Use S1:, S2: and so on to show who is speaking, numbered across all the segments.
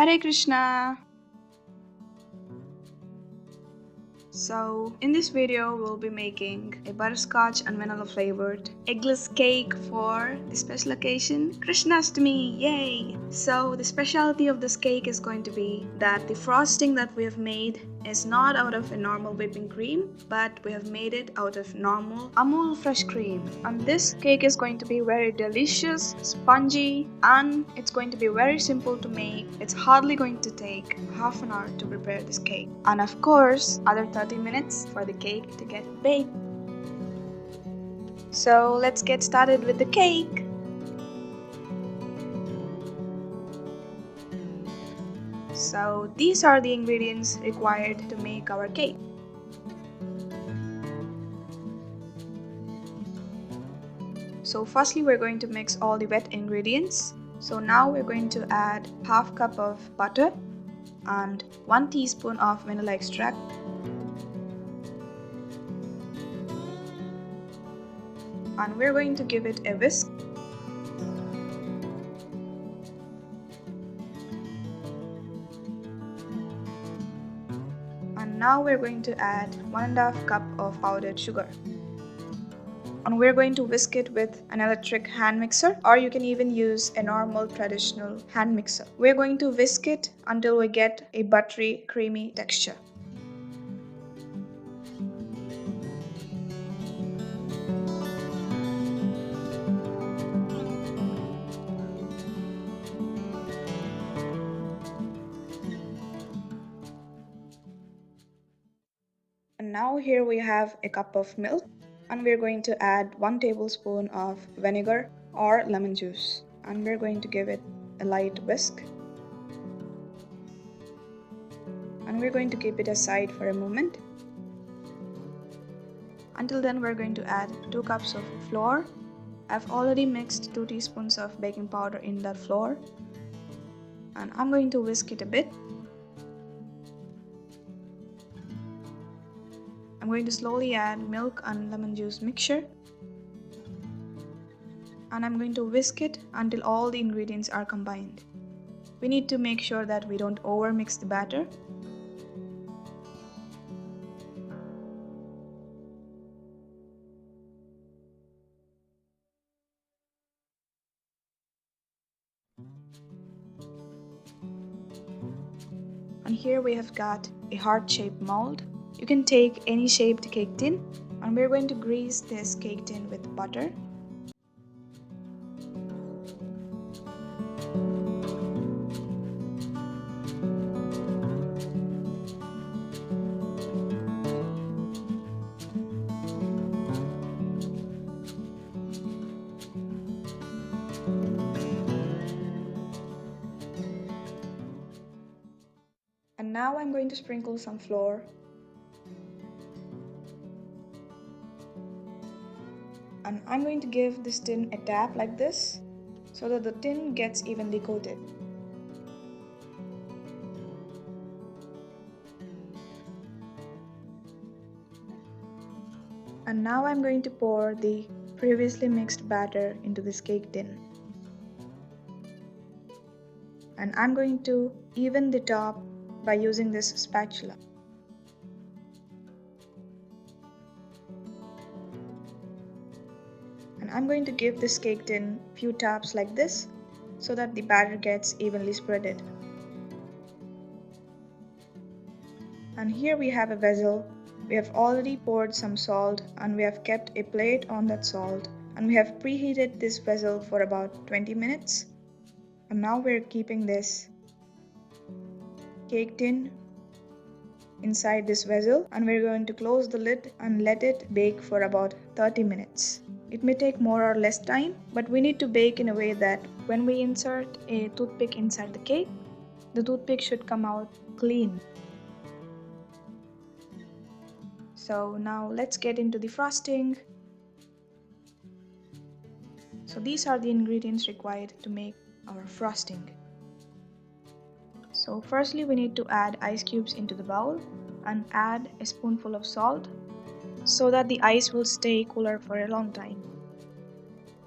S1: Hare Krishna! So, in this video, we'll be making a butterscotch and vanilla flavored eggless cake for the special occasion, Krishnashtami! Yay! So, the specialty of this cake is going to be that the frosting that we have made is not out of a normal whipping cream, but we have made it out of normal Amul fresh cream. And this cake is going to be very delicious, spongy, and it's going to be very simple to make. It's hardly going to take half an hour to prepare this cake. And of course, other 30 minutes for the cake to get baked. So let's get started with the cake. So these are the ingredients required to make our cake. So firstly, we're going to mix all the wet ingredients. So now we're going to add half cup of butter and 1 teaspoon of vanilla extract, and we're going to give it a whisk. And now we're going to add 1.5 cup of powdered sugar. And we're going to whisk it with an electric hand mixer, or you can even use a normal traditional hand mixer. We're going to whisk it until we get a buttery, creamy texture. And now here we have a cup of milk, and we're going to add 1 tablespoon of vinegar or lemon juice, and we're going to give it a light whisk, and we're going to keep it aside for a moment. Until then, we're going to add 2 cups of flour. I've already mixed 2 teaspoons of baking powder in that flour, and I'm going to whisk it a bit. I'm going to slowly add milk and lemon juice mixture, and I'm going to whisk it until all the ingredients are combined. We need to make sure that we don't overmix the batter. And here we have got a heart-shaped mold. You can take any shaped cake tin, and we're going to grease this cake tin with butter. And now I'm going to sprinkle some flour. And I'm going to give this tin a tap like this, so that the tin gets evenly coated. And now I'm going to pour the previously mixed batter into this cake tin. And I'm going to even the top by using this spatula. And I'm going to give this cake tin few taps like this, so that the batter gets evenly spreaded. And here we have a vessel. We have already poured some salt, and we have kept a plate on that salt, and we have preheated this vessel for about 20 minutes. And now we're keeping this cake tin inside this vessel, and we're going to close the lid and let it bake for about 30 minutes. It may take more or less time, but we need to bake in a way that when we insert a toothpick inside the cake, the toothpick should come out clean. So now let's get into the frosting. So these are the ingredients required to make our frosting. So firstly, we need to add ice cubes into the bowl and add a spoonful of salt so that the ice will stay cooler for a long time.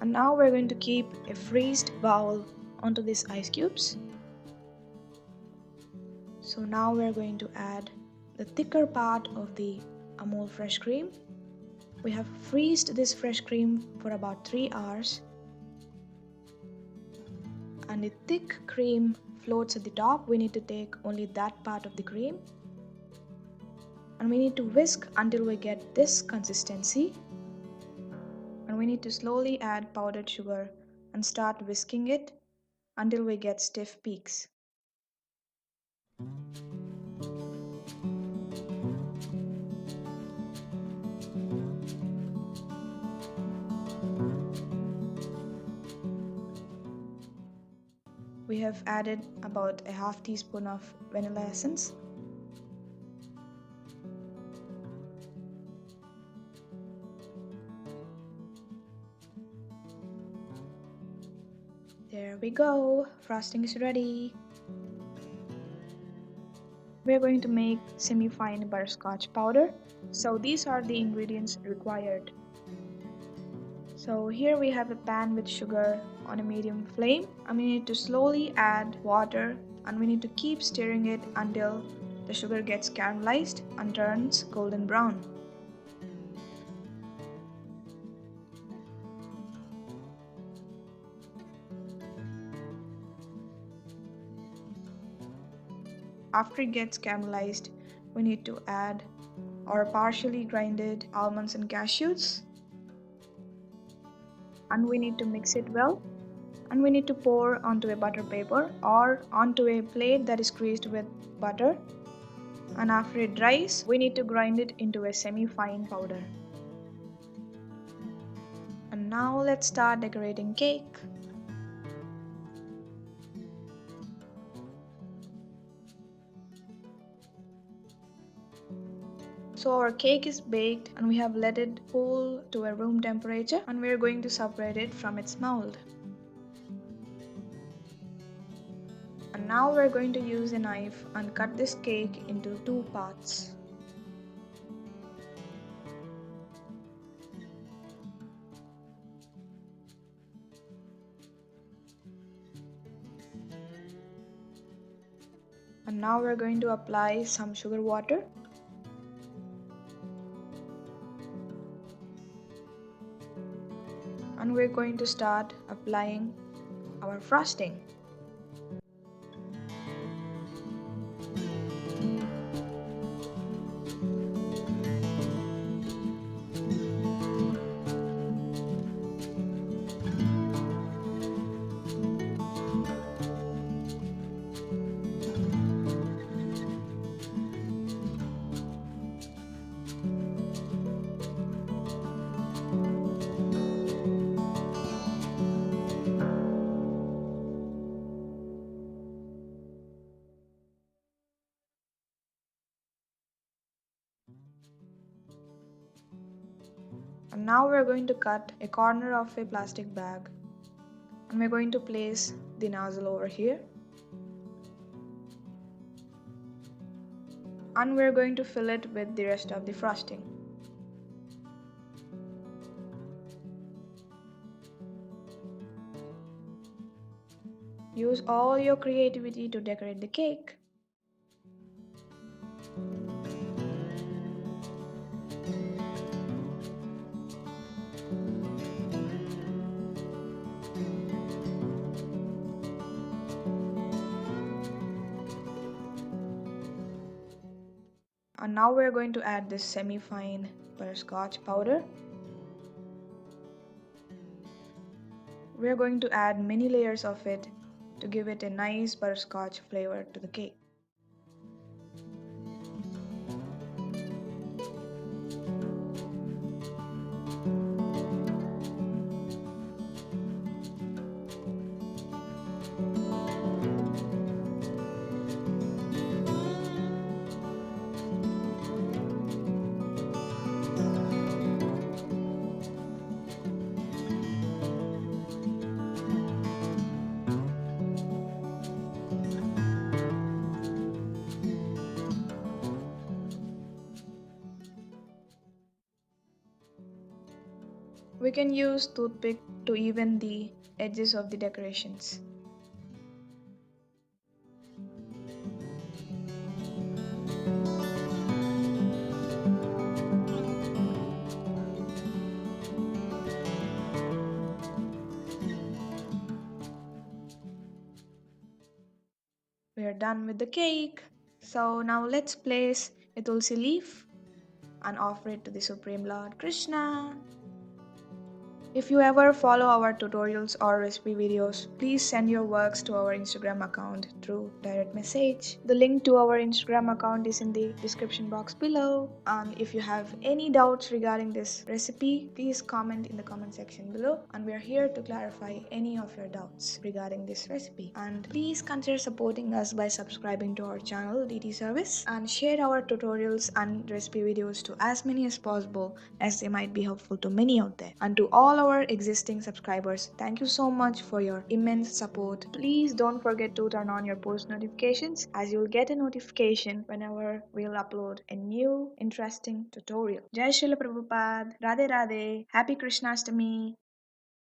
S1: And now we're going to keep a freezed bowl onto these ice cubes. So now we're going to add the thicker part of the Amul fresh cream. We have freezed this fresh cream for about 3 hours. And the thick cream floats at the top. We need to take only that part of the cream. And we need to whisk until we get this consistency. And we need to slowly add powdered sugar and start whisking it until we get stiff peaks. We have added about a half teaspoon of vanilla essence. There we go, frosting is ready. We're going to make semi-fine butterscotch powder. So these are the ingredients required. So here we have a pan with sugar on a medium flame, and we need to slowly add water, and we need to keep stirring it until the sugar gets caramelized and turns golden brown. After it gets caramelized, we need to add our partially grinded almonds and cashews, and we need to mix it well, and we need to pour onto a butter paper or onto a plate that is greased with butter, and after it dries, we need to grind it into a semi-fine powder. And now let's start decorating cake. So our cake is baked and we have let it cool to a room temperature, and we are going to separate it from its mold. And now we're going to use a knife and cut this cake into 2 parts. And now we're going to apply some sugar water. And we're going to start applying our frosting. And now we're going to cut a corner of a plastic bag, and we're going to place the nozzle over here, and we're going to fill it with the rest of the frosting. Use all your creativity to decorate the cake. And now we're going to add this semi-fine butterscotch powder. We're going to add many layers of it to give it a nice butterscotch flavor to the cake. We can use toothpick to even the edges of the decorations. We are done with the cake. So now let's place a tulsi leaf and offer it to the Supreme Lord Krishna. If you ever follow our tutorials or recipe videos, please send your works to our Instagram account through direct message. The link to our Instagram account is in the description box below. And if you have any doubts regarding this recipe, please comment in the comment section below. And we are here to clarify any of your doubts regarding this recipe. And please consider supporting us by subscribing to our channel Deity Service and share our tutorials and recipe videos to as many as possible, as they might be helpful to many out there. And to all our existing subscribers, thank you so much for your immense support. Please don't forget to turn on your post notifications, as you'll get a notification whenever we'll upload a new interesting tutorial. Jai Srila Prabhupada, Radhe Radhe, Happy Krishnashtami.